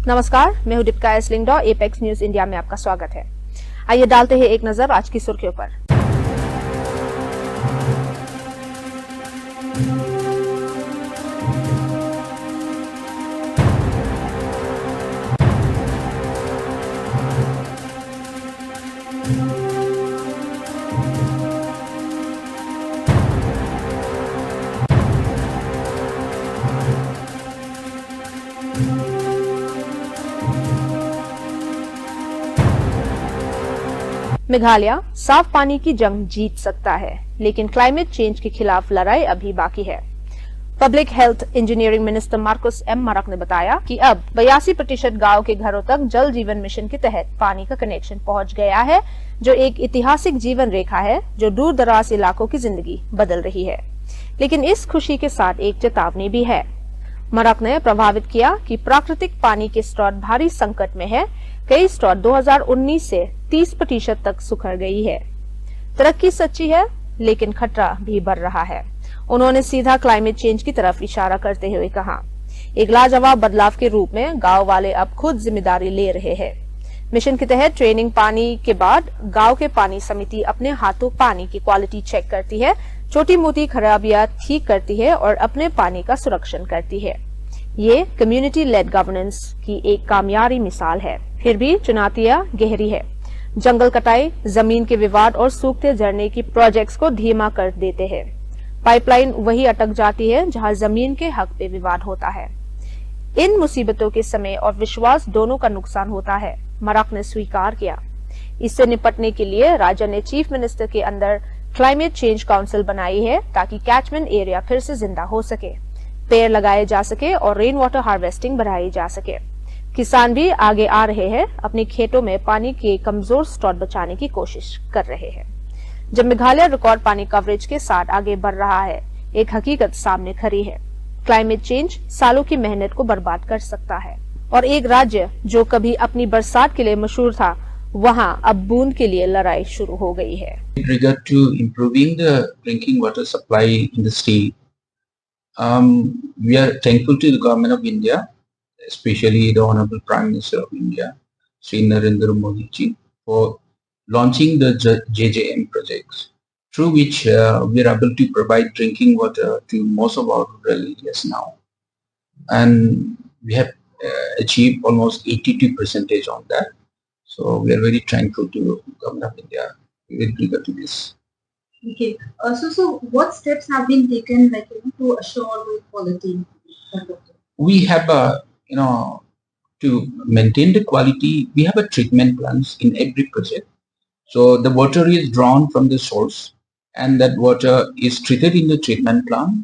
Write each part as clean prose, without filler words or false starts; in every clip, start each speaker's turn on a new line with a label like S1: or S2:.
S1: नमस्कार, मैं हूं दीपिका एसलिंगडॉ। एपेक्स न्यूज इंडिया में आपका स्वागत है। आइए डालते हैं एक नजर आज की सुर्खियों पर। मेघालय साफ पानी की जंग जीत सकता है, लेकिन क्लाइमेट चेंज के खिलाफ लड़ाई अभी बाकी है। Public health engineering minister Marcus M Marak ने बताया कि अब 82% गांव के घरों तक जल जीवन मिशन के तहत पानी का कनेक्शन पहुंच गया है, जो एक ऐतिहासिक जीवन रेखा है जो दूर दराज इलाकों की जिंदगी बदल रही है। लेकिन इस खुशी के साथ एक चेतावनी भी है। मरक ने प्रभावित किया कि प्राकृतिक पानी के स्रोत भारी संकट में है। कई स्रोत 2019 से 30% तक सुखड़ गई है। तरक्की सच्ची है, लेकिन खतरा भी बढ़ रहा है। उन्होंने सीधा क्लाइमेट चेंज की तरफ इशारा करते हुए कहा, एक लाजवाब बदलाव के रूप में गांव वाले अब खुद जिम्मेदारी ले रहे हैं। मिशन के तहत ट्रेनिंग पानी के बाद गांव के पानी समिति अपने हाथों पानी की क्वालिटी चेक करती है, छोटी मोटी खराबियां ठीक करती है और अपने पानी का सुरक्षण करती है। ये कम्युनिटी लेड गवर्नेंस की एक कामयाबी मिसाल है। फिर भी चुनौतियां गहरी है। जंगल कटाई, जमीन के विवाद और सूखते झरने की प्रोजेक्ट्स को धीमा कर देते हैं। पाइपलाइन वही अटक जाती है जहां जमीन के हक पे विवाद होता है। इन मुसीबतों के समय और विश्वास दोनों का नुकसान होता है, मरक ने स्वीकार किया। इससे निपटने के लिए राज्य ने चीफ मिनिस्टर के अंदर क्लाइमेट चेंज काउंसिल बनाई है, ताकि कैचमेंट एरिया फिर से जिंदा हो सके, पेड़ लगाए जा सके और रेन वाटर हार्वेस्टिंग बढ़ाई जा सके। किसान भी आगे आ रहे हैं, अपने खेतों में पानी के कमजोर स्रोत बचाने की कोशिश कर रहे हैं। जब मेघालय रिकॉर्ड पानी कवरेज के साथ आगे बढ़ रहा है, एक हकीकत सामने खड़ी है। क्लाइमेट चेंज सालों की मेहनत को बर्बाद कर सकता है और एक राज्य जो कभी अपनी बरसात के लिए मशहूर था, वहां अब बूंद के लिए लड़ाई शुरू हो गई है।
S2: With regard to improving the drinking water supply in the state, we are thankful to the government of India, especially the Honorable Prime Minister of India, Sri Narendra Modi ji, for launching the JJM projects, through which we are able to provide drinking water to most of our rural areas now. And we have achieved almost 82% on that. So we are very thankful to the government of India with regard to this.
S3: Okay. So what steps have been taken, to assure the quality?
S2: We have to maintain the quality. We have a treatment plants in every project. So the water is drawn from the source, and that water is treated in the treatment plant.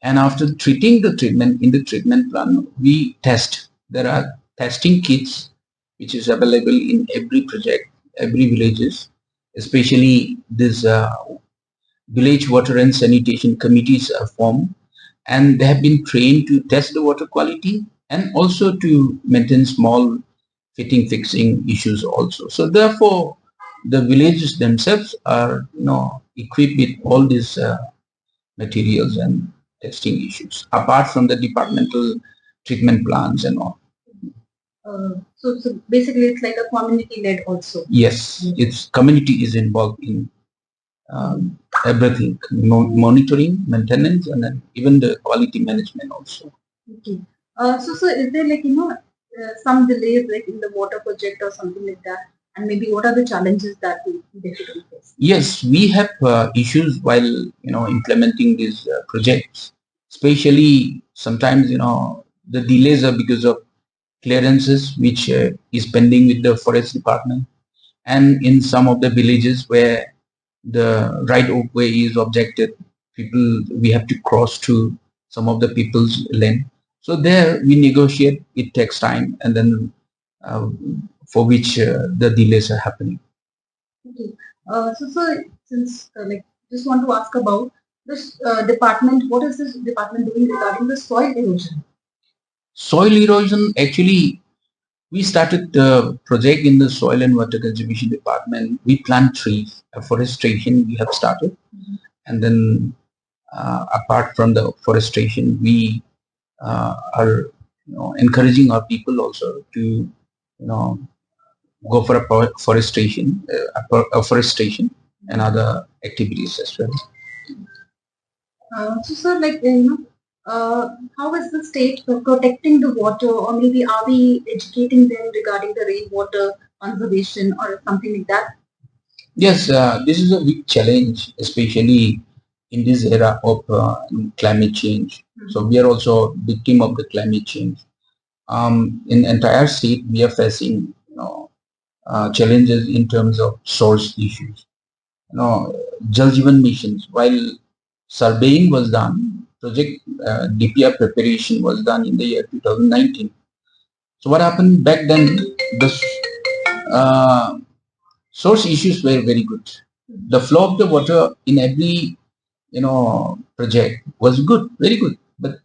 S2: And after treating the treatment in the treatment plant, we test. There are testing kits which is available in every project, every villages, especially this village water and sanitation committees are formed, and they have been trained to test the water quality and also to maintain small fixing issues also. So therefore, the villages themselves are equipped with all these materials and testing issues, apart from the departmental treatment plants and all.
S3: So basically it's like a community led also.
S2: Yes, its community is involved in everything, monitoring, maintenance, and then even the quality management also.
S3: Okay. So is there some delays in the water project or something like that? And maybe what are the challenges that they should face?
S2: Yes, we have issues while implementing these projects. Especially sometimes the delays are because of clearances which is pending with the forest department, and in some of the villages where the right of way is objected, we have to cross to some of the people's land. So there we negotiate. It takes time, and then for which the delays are happening.
S3: Okay. So since just want to ask about this department. What is this department doing regarding the soil erosion?
S2: Soil erosion, actually, we started the project in the soil and water conservation department. We plant trees, afforestation we have started, and then apart from the forestation, we are encouraging our people also to go for afforestation and other activities as well.
S3: So, sir, how is the state protecting the water, or maybe are we educating them regarding the rainwater conservation or something like that?
S2: Yes, this is a big challenge, especially in this era of climate change. So we are also victim of the climate change. In entire state, we are facing challenges in terms of source issues. Jal Jeevan missions, while surveying was done, project DPR preparation was done in the year 2019. So what happened back then? The source issues were very good. The flow of the water in every project was good, very good. But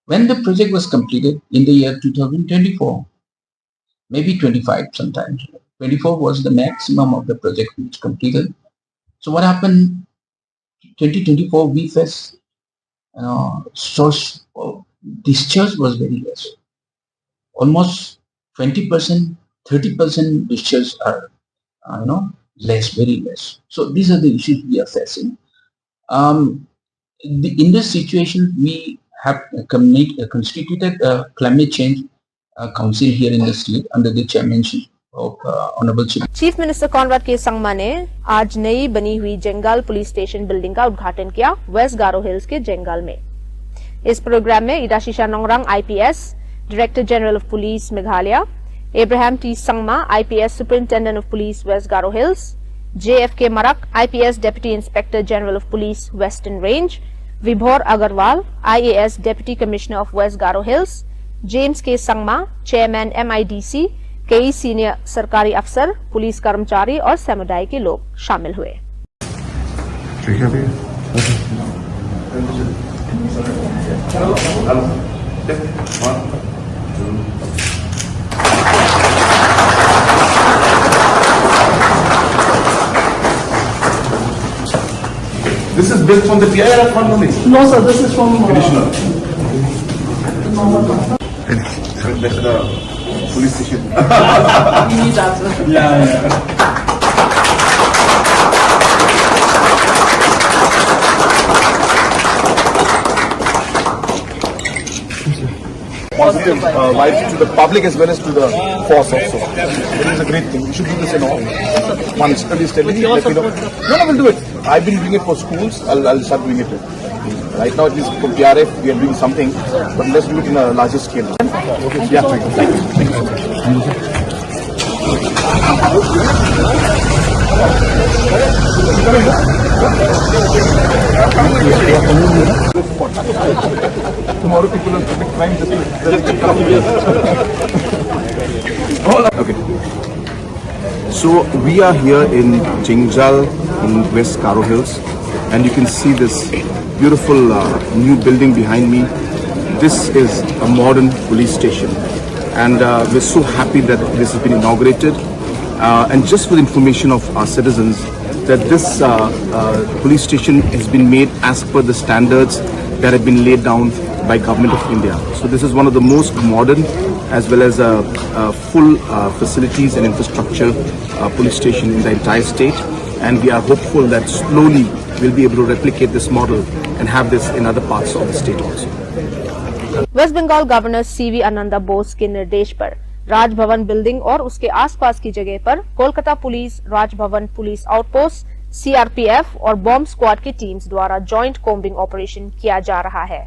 S2: when the project was completed in the year 2024, maybe 25 sometimes, 24 was the maximum of the project which completed. So what happened? 2024 we faced source discharge was very less. Almost 20%, 30% discharge are less, very less. So these are the issues we are facing. In this situation, we have constituted a climate change council here in the state under the chairmanship of Honorable
S1: chief minister Conrad के संगमा ने आज नई बनी हुई जंगाल police station building का उद्घाटन किया वेस्ट गारो हिल्स के जंगाल में। इस प्रोग्राम में Idashisha Nongrang IPS director general of police Meghalaya, Abraham T Sangma IPS superintendent of police west Garo Hills, JFK Marak IPS deputy inspector general of police western range, Vibhor Agarwal IAS deputy commissioner of west Garo Hills, James K Sangma chairman MIDC, कई senior सरकारी अफसर, police कर्मचारी और समुदाय के लोग शामिल हुए।
S4: This is built from the PIR economy.
S5: No, sir, this is from
S4: Additional. That's the police station. Yeah. Positive vibes to the public as well as to the force also. It is a great thing. We should do this in all. One study steadily. No, we'll do it. I've been doing it for schools. I'll start doing it. Right now, it is for PRF. We are doing something, but let's do it in a larger scale. Okay. Yeah. Thank you. Tomorrow people will commit crime just Okay. So we are here in Jingjal in West Garo Hills, and you can see this beautiful new building behind me. This is a modern police station, and we're so happy that this has been inaugurated. And just for the information of our citizens, that this police station has been made as per the standards that have been laid down by Government of India. So this is one of the most modern as well as full facilities and infrastructure police station in the entire state, and we are hopeful that slowly we'll be able to replicate this model and have this in other parts of the state also.
S1: West Bengal governor CV Ananda Bose के निर्देश पर Raj Bhavan building और उसके आसपास की जगह पर Kolkata police, Raj Bhavan police outpost, CRPF और बॉम्ब स्क्वाड की टीम्स द्वारा जॉइंट कॉम्बिंग ऑपरेशन किया जा रहा है।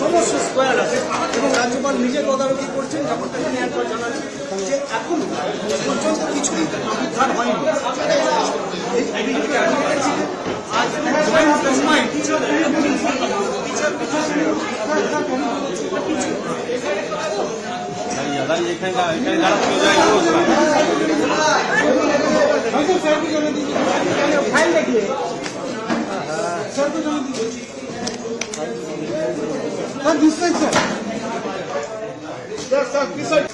S5: সমস্ত স্কোয়ার আছে এবং রাজ্যপাল নিজে তদারকি করছেন। ব্যাপারটা নেওয়ার পর জানা যে এখনো পর্যন্ত কিছুই উদ্ধার হয়নি। আজ Sir, this side, sir. Sir, sir, this side.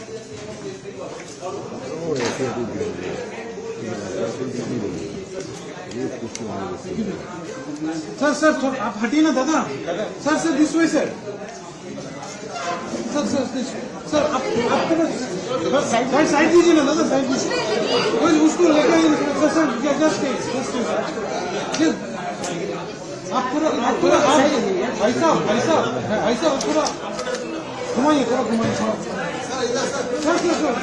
S5: Sir sir थोड़ा आप हटिए ना दादा sir sir this way sir sir sir sir आप साइड साइड दीजिए ना दादा साइड दीजिए उसको लेकर आइए सर सर जस्ट आप थोड़ा भाई साहब थोड़ा घुमाइए सर सर सर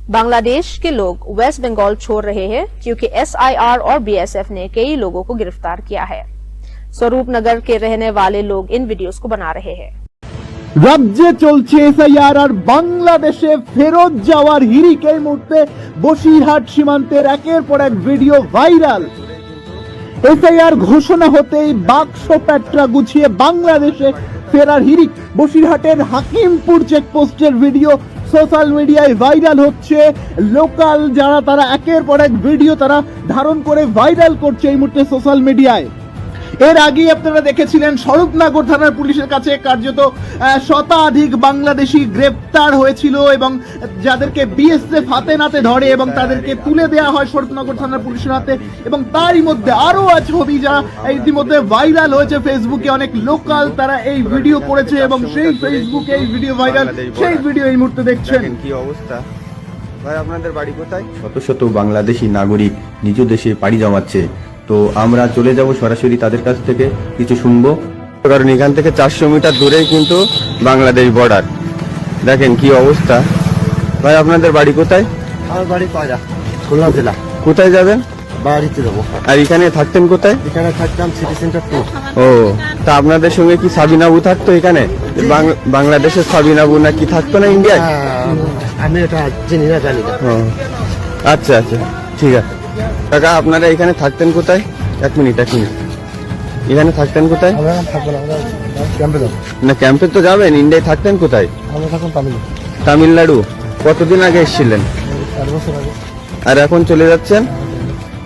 S1: बांग्लादेश के लोग वेस्ट बंगाल छोड़ रहे हैं क्योंकि एसआईआर और बीएसएफ ने कई लोगों को गिरफ्तार किया है। स्वरूप नगर के रहने वाले लोग इन वीडियोस को बना रहे हैं।
S6: রাজ্যে চলছে এসআইআর আর বাংলাদেশে ফেরত যাওয়ার হিড়িক এই মুহূর্তে বসিরহাট সীমান্তের একের পর এক ভিডিও ভাইরাল। এসআইআর ঘোষণা হতেই বাক্স প্যাট্রা গুছিয়ে বাংলাদেশে ফেরার হিড়িক। বসিরহাটের হাকিমপুর চেকপোস্টের ভিডিও সোশ্যাল মিডিয়ায় ভাইরাল হচ্ছে। লোকাল যারা তারা একের পর এক ভিডিও তারা ধারণ করে ভাইরাল করছে এই মুহূর্তে সোশ্যাল মিডিয়ায়। এর আগে আপনারা দেখেছিলেন স্বরূপনগর থানার পুলিশের কাছে কার্যত শতাধিক বাংলাদেশি গ্রেপ্তার হয়েছিল এবং যাদেরকে বিএসএফ হাতে নাতে ধরে এবং তাদেরকে তুলে দেওয়া হয় স্বরূপনগর থানার পুলিশের হাতে। এবং তারই মধ্যে আরো ছবি যা ইতিমধ্যে ভাইরাল হয়েছে ফেসবুকে, অনেক লোকাল তারা এই ভিডিও করেছে এবং সেই ফেসবুকে এই ভিডিও ভাইরাল, সেই ভিডিও এই মুহূর্তে দেখছেন।
S7: কি অবস্থা ভাই, আপনাদের বাড়ি কোথায়? শত শত বাংলাদেশি নাগরিক নিজ দেশে পাড়ি জমাচ্ছে, তো আমরা চলে যাব সরাসরি তাদের কাছ থেকে কিছু শুনবো, কারণ এখান থেকে 400 মিটার দূরেই কিন্তু বাংলাদেশ বর্ডার। দেখেন কি অবস্থা। ভাই আপনাদের বাড়ি কোথায়?
S8: আমার বাড়ি পায়রা, খুলনা জেলা।
S7: কোথায় যাবেন?
S8: বাড়িতে যাবো।
S7: আর এখানে থাকতেন কোথায়?
S8: এখানে থাকতাম সিটি সেন্টার 2।
S7: ও, তা আপনাদের সঙ্গে কি সাবিনাবু থাকতো এখানে? বাংলাদেশের সাবিনাবু নাকি থাকতো না ইন্ডিয়ায়?
S8: আমি এটা চিনি না, জানি না।
S7: ও আচ্ছা আচ্ছা, ঠিক আছে। কাকা আপনারা এখানে থাকতেন কোথায়? এক মিনিট। এখানে থাকতেন কোথায়?
S8: আমরা থাকবো না, আমরা ক্যাম্পে যাবো।
S7: না ক্যাম্পে তো যাবেন, ইন্ডিয়ায় থাকতেন কোথায়?
S8: আমরা থাকবো
S7: তামিলনাড়ু। কতদিন আগে এসেছিলেন?
S8: 4 বছর আগে।
S7: আর এখন চলে যাচ্ছেন?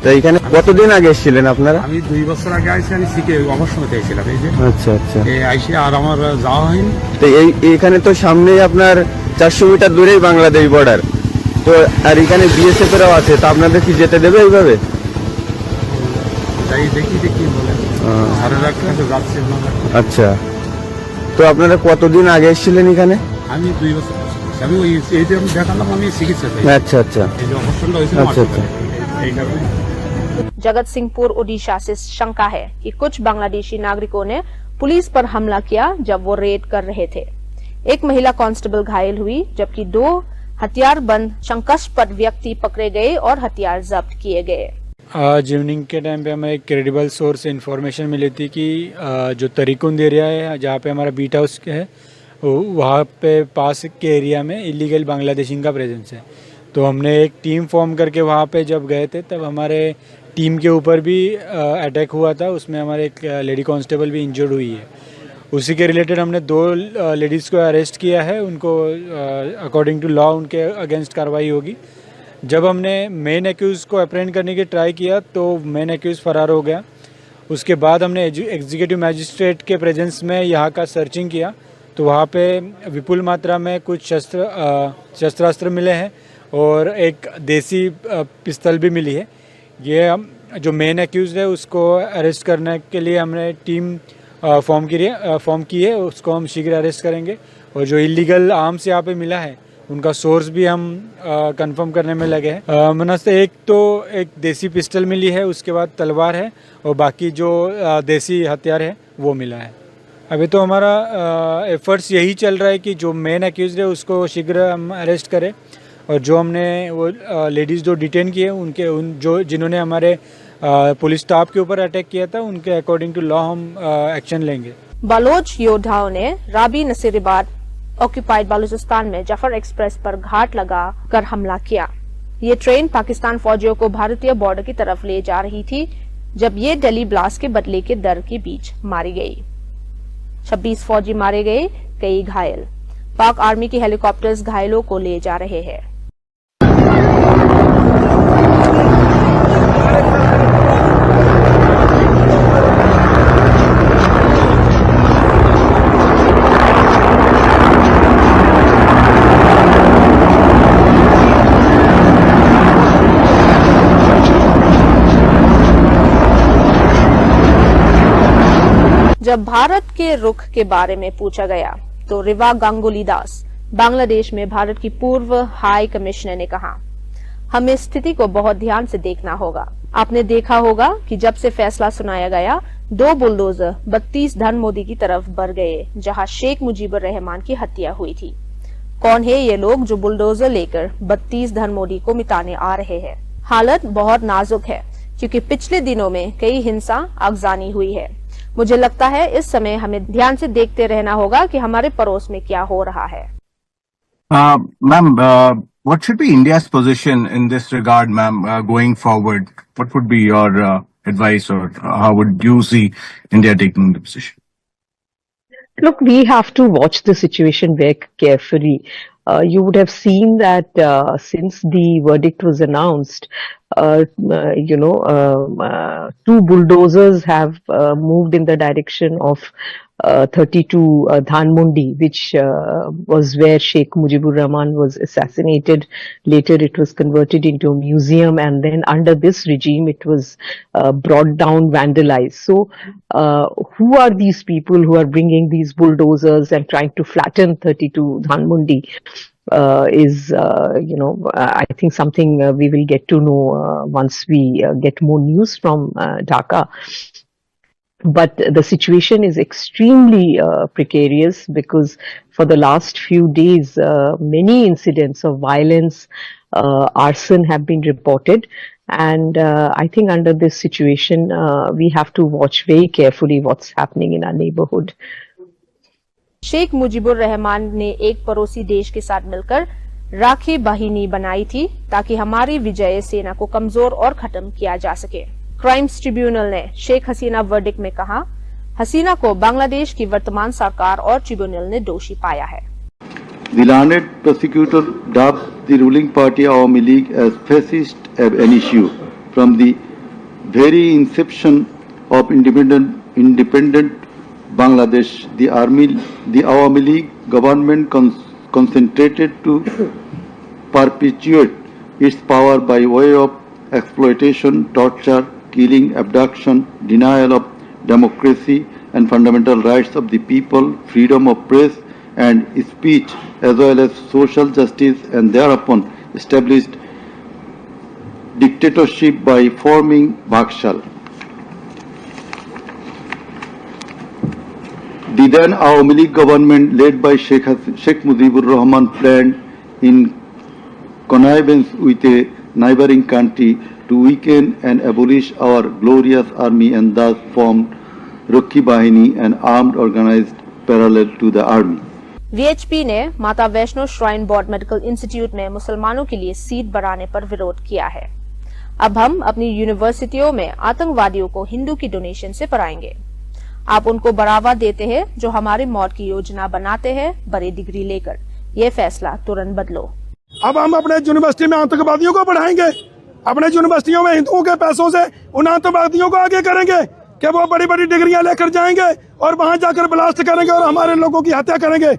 S7: তো এখানে কতদিন আগে এসেছিলেন আপনারা?
S9: আমি 2 বছর আগে আইসি, আমি শিখে অবসরতে এসেছিলাম এই যে।
S7: আচ্ছা আচ্ছা,
S9: আইসি আর আমার যাওয়া হয়নি।
S7: তো এখানে তো সামনেই আপনার 400 মিটার দূরেই বাংলাদেশ বর্ডার, তো আর এখানে বিএসএফ এরাও আছে, তো আপনাদের কি যেতে দেবে এইভাবে?
S9: তাই দেখি বলে সারা কাছে যাচ্ছে।
S7: আচ্ছা, তো আপনারা কতদিন আগে এসেছিলেন এখানে?
S9: আমি 2 বছর, আমি ওই এই যে আমি দেখালাম, আমি চিকিৎসা
S7: আচ্ছা আচ্ছা,
S9: এই যে অবসরটা হয়েছিল।
S7: আচ্ছা আচ্ছা।
S9: এই কারণে
S1: जगत सिंहपुर ओडिशा से शंका है कि कुछ बांग्लादेशी नागरिकों ने पुलिस पर हमला किया जब वो रेड कर रहे थे। एक महिला कांस्टेबल घायल हुई जबकि 2 हथियारबंद शंकास्पद व्यक्ति पकड़े गए और हथियार जब्त किए गए।
S10: आज इवनिंग के टाइम पे हमें एक क्रेडिबल सोर्स से इन्फॉर्मेशन मिली थी कि जो तरीकुंद एरिया है जहाँ पे हमारा बीट हाउस है, वहाँ पे पास के एरिया में इलीगल बांग्लादेशी का प्रेजेंस है। तो हमने एक टीम फॉर्म करके वहाँ पे जब गए थे, तब हमारे टीम के ऊपर भी अटैक हुआ था, उसमें हमारे एक लेडी कांस्टेबल भी इंजर्ड हुई है। उसी के रिलेटेड हमने 2 लेडीज़ को अरेस्ट किया है, उनको अकॉर्डिंग टू लॉ उनके अगेंस्ट कार्रवाई होगी। जब हमने मेन एक्यूज़ को अप्रेंड करने की ट्राई किया तो मेन एक्यूज़ फरार हो गया। उसके बाद हमने एग्जीक्यूटिव मैजिस्ट्रेट के प्रेजेंस में यहाँ का सर्चिंग किया, तो वहाँ पे विपुल मात्रा में कुछ शस्त्रास्त्र मिले हैं और एक देसी पिस्तल भी मिली है। ये हम जो मेन एक्यूज़ है उसको अरेस्ट करने के लिए हमने टीम फॉर्म की है, उसको हम शीघ्र अरेस्ट करेंगे। और जो इलीगल आर्म्स यहाँ पे मिला है उनका सोर्स भी हम कंफर्म करने में लगे हैं। मनस्ते एक देसी पिस्टल मिली है, उसके बाद तलवार है और बाकी जो देसी हथियार है वो मिला है। अभी तो हमारा एफर्ट्स यही चल रहा है कि जो मेन एक्यूज़ है उसको शीघ्र हम अरेस्ट करें, और जो हमने वो लेडीज़ जो डिटेन किए जिन्होंने हमारे पुलिस स्टाफ के ऊपर अटैक किया था, उनके अकॉर्डिंग टू लॉ हम एक्शन लेंगे।
S1: बलोच योद्धाओं ने राबी नसीराबाद ऑक्यूपाइड बलूचिस्तान में जफर एक्सप्रेस पर घाट लगा कर हमला किया। ये ट्रेन पाकिस्तान फौजियों को भारतीय बॉर्डर की तरफ ले जा रही थी जब ये दिल्ली ब्लास्ट के बदले के डर के बीच मारी गई। 26 फौजी मारे गए, कई घायल। पाक आर्मी के हेलीकॉप्टर्स घायलों को ले जा रहे हैं। जब भारत के रुख के बारे में पूछा गया तो रिवा गांगुली दास, बांग्लादेश में भारत की पूर्व हाई कमिश्नर ने कहा, हमें स्थिति को बहुत ध्यान से देखना होगा। आपने देखा होगा कि जब से फैसला सुनाया गया 2 बुलडोजर 32 धानमोदी की तरफ बढ़ गए जहां शेख मुजीबुर रहमान की हत्या हुई थी। कौन है ये लोग जो बुलडोजर लेकर 32 धानमोदी को मिटाने आ रहे हैं? हालत बहुत नाजुक है क्योंकि पिछले दिनों में कई हिंसा आगजनी हुई है। मुझे लगता है इस समय हमें ध्यान से देखते रहना होगा कि हमारे पड़ोस में क्या हो रहा है।
S4: Ma'am, what should be India's position in this regard, ma'am, going forward? What would be your advice, or how would you see India taking the position?
S11: Look, we have to watch the situation very carefully. You would have seen that since the verdict was announced, 2 bulldozers have moved in the direction of 32 Dhanmondi, which was where Sheikh Mujibur Rahman was assassinated. Later it was converted into a museum, and then under this regime it was brought down, vandalized. So who are these people who are bringing these bulldozers and trying to flatten 32 Dhanmondi? Is I think something we will get to know once we get more news from Dhaka. But the situation is extremely precarious because for the last few days many incidents of violence, arson have been reported, and I think under this situation we have to watch very carefully what's happening in our neighborhood.
S1: Sheikh Mujibur Rahman ने एक पड़ोसी देश के साथ मिलकर राखी बाहिनी बनाई थी ताकि हमारी विजय सेना को कमजोर और खत्म किया जा सके। क्राइम्स ट्रिब्यूनल ने शेख हसीना वर्डिक्ट में कहा, हसीना को बांग्लादेश की वर्तमान सरकार और ट्रिब्यूनल ने दोषी पाया है।
S12: The learned prosecutor dubbed the ruling party Awami League as fascist ab initio. From the very inception of independent Bangladesh, the Awami League government concentrated to perpetuate its power by way of exploitation, torture, killing, abduction, denial of democracy and fundamental rights of the people, freedom of press and speech, as well as social justice, and thereupon established dictatorship by forming Bakshal. The then Awami League government, led by Sheikh Mujibur Rahman, planned in connivance with a neighboring country to weaken and abolish our glorious army, and thus formed Rakhi Bahini, an armed organized parallel to the army.
S1: VHP ने माता Vaishno shrine board medical institute में मुसलमानों के लिए seat बढ़ाने पर विरोध किया है। अब हम अपनी यूनिवर्सिटियों में आतंकवादियों को हिंदू की डोनेशन से पढ़ाएंगे। आप उनको बढ़ावा देते हैं जो हमारी मौत की योजना बनाते हैं बड़ी डिग्री लेकर। ये फैसला तुरंत बदलो।
S5: अब हम अपने यूनिवर्सिटी में आतंकवादियों को बढ़ाएंगे, अपने यूनिवर्सिटियों में हिंदुओं के पैसों से उन आतंकवादियों को आगे करेंगे कि वो बड़ी बड़ी डिग्रियां लेकर जाएंगे और वहां जाकर ब्लास्ट करेंगे और हमारे लोगों की हत्या करेंगे।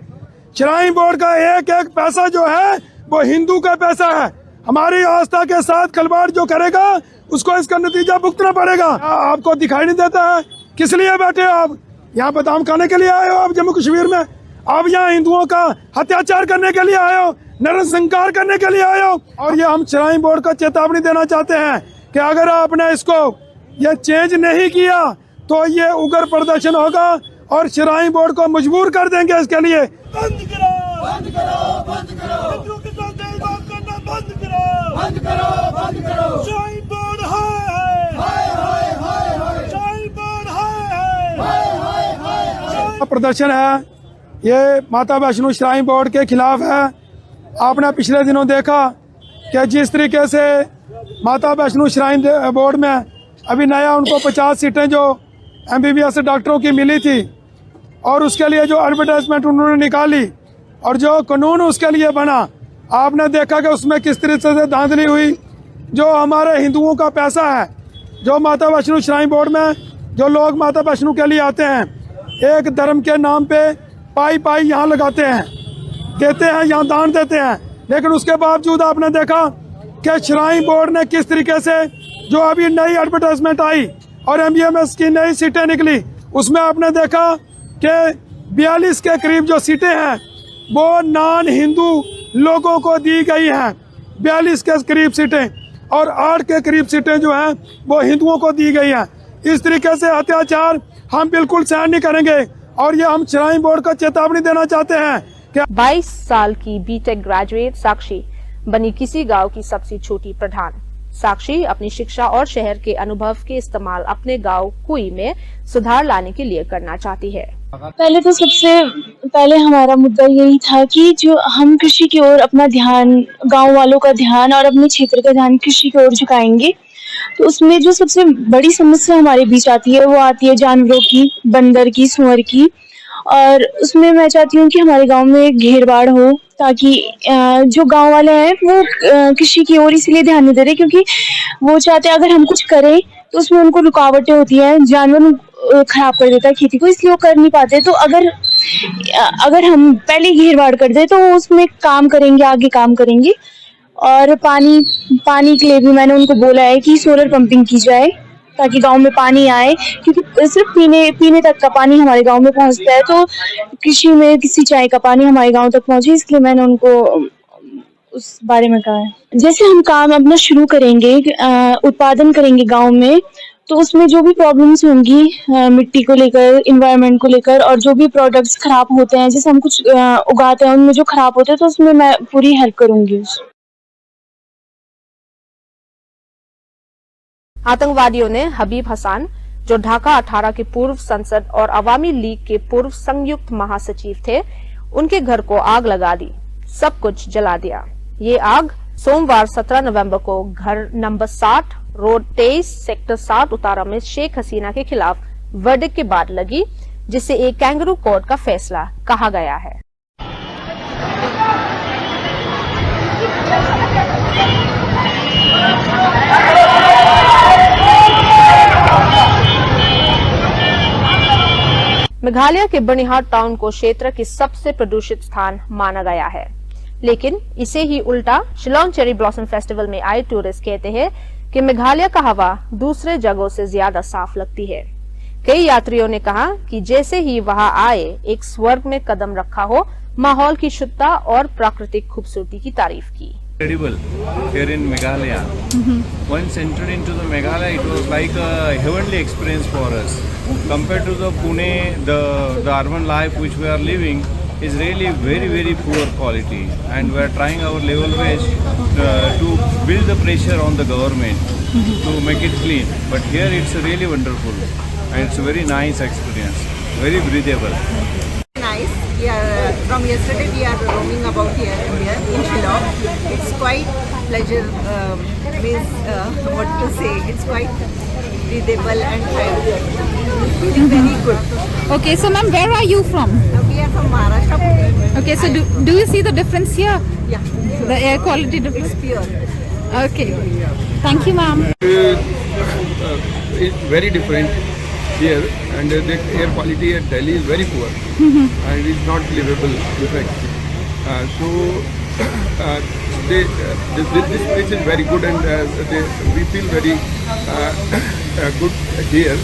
S5: श्राइन बोर्ड का एक एक पैसा जो है वो हिंदू का पैसा है। हमारी आस्था के साथ खिलवाड़ जो करेगा उसको इसका नतीजा भुगतना पड़ेगा। आपको दिखाई नहीं देता है? किस लिए बैठे आप? यहाँ बादाम खाने के लिए आए हो आप जम्मू कश्मीर में? आप यहाँ हिंदुओं का अत्याचार करने के लिए आए हो, नरसंहार करने के लिए आए हो। और ये हम श्राइन बोर्ड को चेतावनी देना चाहते हैं कि अगर आपने इसको ये चेंज नहीं किया तो ये उग्र प्रदर्शन होगा और श्राइन बोर्ड को मजबूर कर देंगे इसके लिए। बंद करो, बंद करो, बंद करो, हिंदुओं के साथ भेदभाव करना बंद करो, बंद करो, बंद करो। श्राइन बोर्ड हाय हाय हाय हाय, श्राइन बोर्ड हाय हाय हाय हाय हाय। प्रदर्शन है ये माता वैष्णो श्राइन बोर्ड के खिलाफ है। आपने पिछले दिनों देखा कि जिस तरीके से माता वैष्णो श्राइन बोर्ड में अभी नया उनको 50 सीटें जो MBBS डॉक्टरों की मिली थी और उसके लिए जो एडवर्टाइजमेंट उन्होंने निकाली और जो कानून उसके लिए बना, आपने देखा कि उसमें किस तरीके से धांधली हुई। जो हमारे हिंदुओं का पैसा है, जो माता वैष्णो श्राइन बोर्ड में जो लोग माता वैष्णो के लिए आते हैं, एक धर्म के नाम पे पाई यहाँ लगाते हैं, देते हैं, यहाँ दान देते हैं, लेकिन उसके बावजूद आपने देखा कि श्राइन बोर्ड ने किस तरीके से जो अभी नई एडवर्टाइजमेंट आई और MBBS की नई सीटें निकली, उसमें आपने देखा कि 42 के करीब जो सीटें हैं वो नॉन हिंदू लोगों को दी गई हैं। 42 के करीब सीटें और 8 के करीब सीटें जो हैं वो हिंदुओं को दी गई हैं। इस तरीके से अत्याचार हम बिल्कुल सहन नहीं करेंगे और ये हम श्राइन बोर्ड को चेतावनी देना चाहते हैं कि
S1: 22 साल की बीटेक ग्रेजुएट साक्षी बनी किसी गांव की सबसे छोटी प्रधान। साक्षी अपनी शिक्षा और शहर के अनुभव के इस्तेमाल अपने गांव कुई में सुधार लाने के लिए करना चाहती है।
S13: पहले तो सबसे पहले हमारा मुद्दा यही था कि जो हम कृषि की ओर अपना ध्यान, गांव वालों का ध्यान और अपने क्षेत्र का ध्यान कृषि की ओर झुकाएंगे, तो उसमें जो सबसे बड़ी समस्या हमारे बीच आती है वो आती है जानवरों की, बंदर की, सुअर की। और उसमें मैं चाहती हूँ कि हमारे गांव में घेर बाड़ हो, ताकि जो गांव वाले हैं वो कृषि की ओर इसलिए ध्यान नहीं दे रहे क्योंकि वो चाहते हैं अगर हम कुछ करें तो उसमें उनको रुकावटें होती हैं, जानवर खराब कर देता है खेती को, इसलिए वो कर नहीं पाते। तो अगर हम पहले घेर बाड़ कर दे तो वो उसमें काम करेंगे, आगे काम करेंगे। और पानी के लिए भी मैंने उनको बोला है कि सोलर पंपिंग की जाए ताकि गांव में पानी आए, क्योंकि सिर्फ पीने तक का पानी हमारे गांव में पहुंचता है, तो कृषि में सिंचाई का पानी हमारे गांव तक पहुंचे, इसलिए मैंने उनको उस बारे में कहा है। जैसे हम काम अपना शुरू करेंगे, उत्पादन करेंगे गांव में, तो उसमें जो भी प्रॉब्लम्स होंगी मिट्टी को लेकर, इन्वायरमेंट को लेकर, और जो भी प्रोडक्ट्स खराब होते हैं, जैसे हम कुछ उगाते हैं उनमें जो खराब होते हैं, तो उसमें मैं पूरी हेल्प करूंगी।
S1: आतंकवादियों ने हबीब हसन, जो ढाका 18 के पूर्व संसद और अवामी लीग के पूर्व संयुक्त महासचिव थे, उनके घर को आग लगा दी, सब कुछ जला दिया। ये आग सोमवार 17 नवंबर को घर नंबर 60 रोड 23 सेक्टर 7 उतारा में शेख हसीना के खिलाफ वर्डिक्ट के बाद लगी, जिसे एक कैंगरू कोर्ट का फैसला कहा गया है। मेघालय के बनिहाट टाउन को क्षेत्र के सबसे प्रदूषित स्थान माना गया है, लेकिन इसे ही उल्टा शिलोंग चेरी ब्लॉसम फेस्टिवल में आए टूरिस्ट कहते हैं कि मेघालय का हवा दूसरे जगहों से ज्यादा साफ लगती है। कई यात्रियों ने कहा कि जैसे ही वहां आए एक स्वर्ग में कदम रखा हो, माहौल की शुद्धता और प्राकृतिक खूबसूरती की तारीफ की।
S14: Incredible here in Meghalaya. Once entered into the Meghalaya, it was like a heavenly experience for us. Compared to the Pune, the urban life which we are living is really very, very poor quality, and we are trying our level best to build the pressure on the government to make it clean. But here it's really wonderful, and it's a very nice experience, very breathable.
S15: Nice. We are from yesterday we are roaming about here in Shillong. It's quite pleasure. What to say? It's quite breathable and feeling very good.
S16: Okay, so ma'am, where are you from?
S15: We are from Maharashtra. Pune.
S16: Okay, so do you see the difference here?
S15: Yeah.
S16: The air quality difference?
S15: It's pure.
S16: Okay. Thank you, ma'am.
S9: It's very different here, and the air quality at Delhi is very poor, and it's not livable. In fact, this place is very good, and we feel very good here,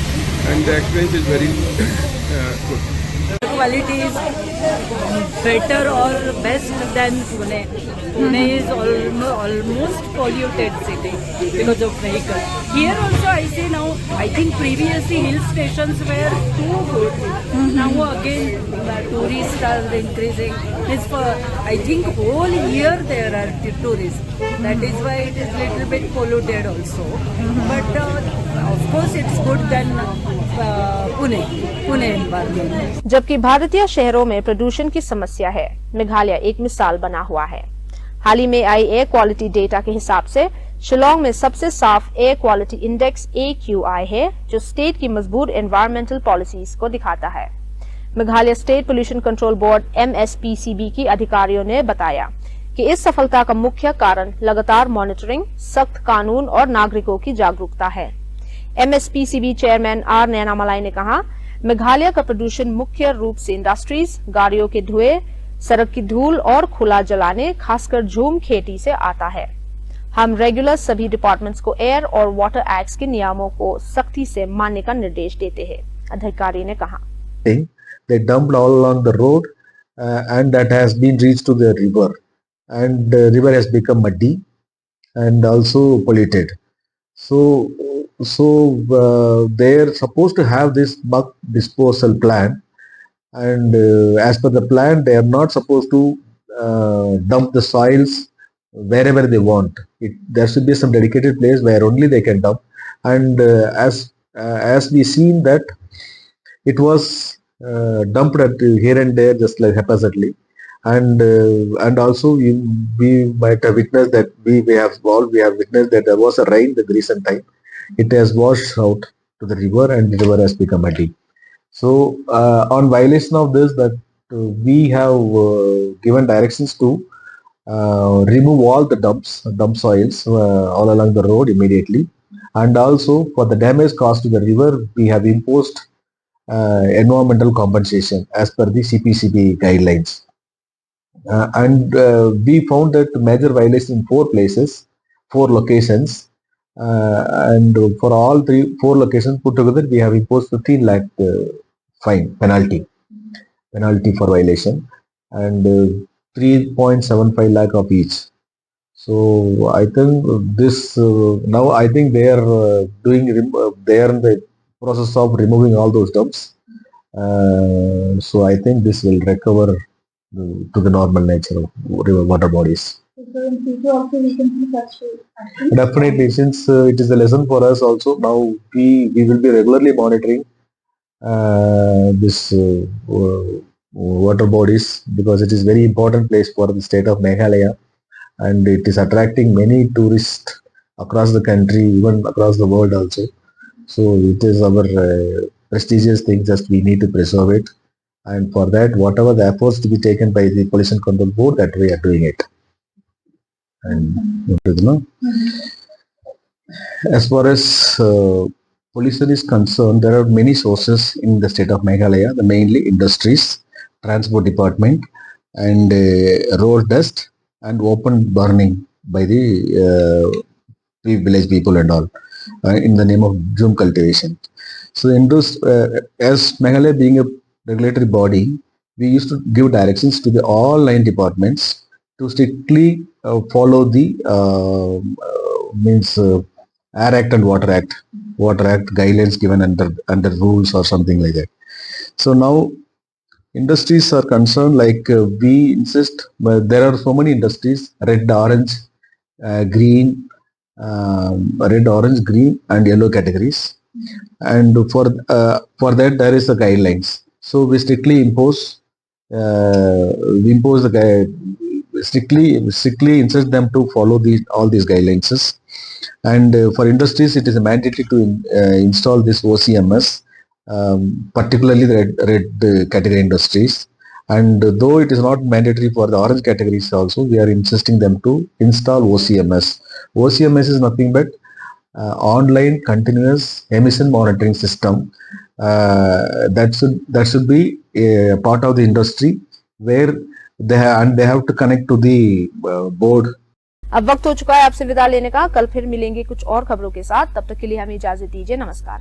S9: and the experience is very good.
S15: Quality is better or best than Pune. Pune is almost polluted city because of vehicles. Here also I see now, I think previously hill stations were too good. Now again tourists are increasing. It's for, I think whole year there are tourists. That is why it is little bit polluted also. But of course it's good than Pune environment.
S1: जबकि भारतीय शहरों में प्रदूषण की समस्या है। मेघालय एक मिसाल बना हुआ है। हाल ही में आई एयर क्वालिटी डेटा के हिसाब से शिलोंग में सबसे साफ एयर क्वालिटी इंडेक्स AQI है, जो स्टेट की मजबूत एनवायरमेंटल पॉलिसीज को दिखाता है। Meghalaya state pollution control board MSPCB की अधिकारियों ने बताया कि इस सफलता का मुख्य कारण लगातार मॉनिटरिंग, सख्त कानून और नागरिकों की जागरूकता है। MSPCB चेयरमैन R नैनामलाई ने कहा, मेघालय का प्रदूषण मुख्य रूप से इंडस्ट्रीज, गाड़ियों के धुएं, सड़क की धूल और खुला जलाने, खासकर झूम खेती से आता है। हम रेगुलर सभी डिपार्टमेंट्स को एयर और वाटर एक्ट के नियमों को सख्ती से मानने का निर्देश देते हैं, अधिकारी ने कहा।
S17: They dumped all along the road and that has been reached to the river, and the river has become muddy and also polluted. So they're supposed to have this bulk disposal plan, and as per the plan they are not supposed to dump the soils wherever they want. There should be some dedicated place where only they can dump, and as we seen that it was dumped at here and there just like haphazardly, and also we might have witnessed that we have witnessed that there was a rain the recent time. It has washed out to the river and the river has become muddy. So on violation of this, that we have given directions to remove all the dump soils all along the road immediately, and also for the damage caused to the river we have imposed environmental compensation as per the CPCB guidelines, and we found that major violation in 4 locations, and for all 4 locations put together we have imposed 15 lakh penalty for violation, and 3.75 lakh of each. So I think this now I think they are they are in the process of removing all those dumps. So I think this will recover to the normal nature of river water bodies.
S3: So in future also we can see such action?
S17: Definitely, since it is a lesson for us also. Now we will be regularly monitoring this water bodies, because it is very important place for the state of Meghalaya, and it is attracting many tourists across the country, even across the world also. So it is our prestigious thing, just we need to preserve it, and for that whatever the efforts to be taken by the Pollution Control Board, that we are doing it. And as far as pollution is concerned, there are many sources in the state of Meghalaya, mainly industries, transport department, and road dust and open burning by the village people and all. In the name of Zoom cultivation. So in those, as Meghalaya being a regulatory body, we used to give directions to all 9 departments to strictly follow the Air Act and Water Act guidelines given under rules or something like that. So now industries are concerned, like we insist, there are so many industries, red, orange, green, and yellow categories, and for that there is a guidelines. So we strictly strictly insist them to follow all these guidelines, and for industries it is mandatory to install this OCMS, particularly the red category industries. And though it is not mandatory for the orange categories also, we are insisting them to install OCMS. OCMS is nothing but online continuous emission monitoring system. That should be a part of the industry where they have to connect to the board.
S1: अब वक्त हो चुका है आपसे विदा लेने का। कल फिर मिलेंगे कुछ और खबरों के साथ। तब तक के लिए हमें इजाजत दीजिए। नमस्कार।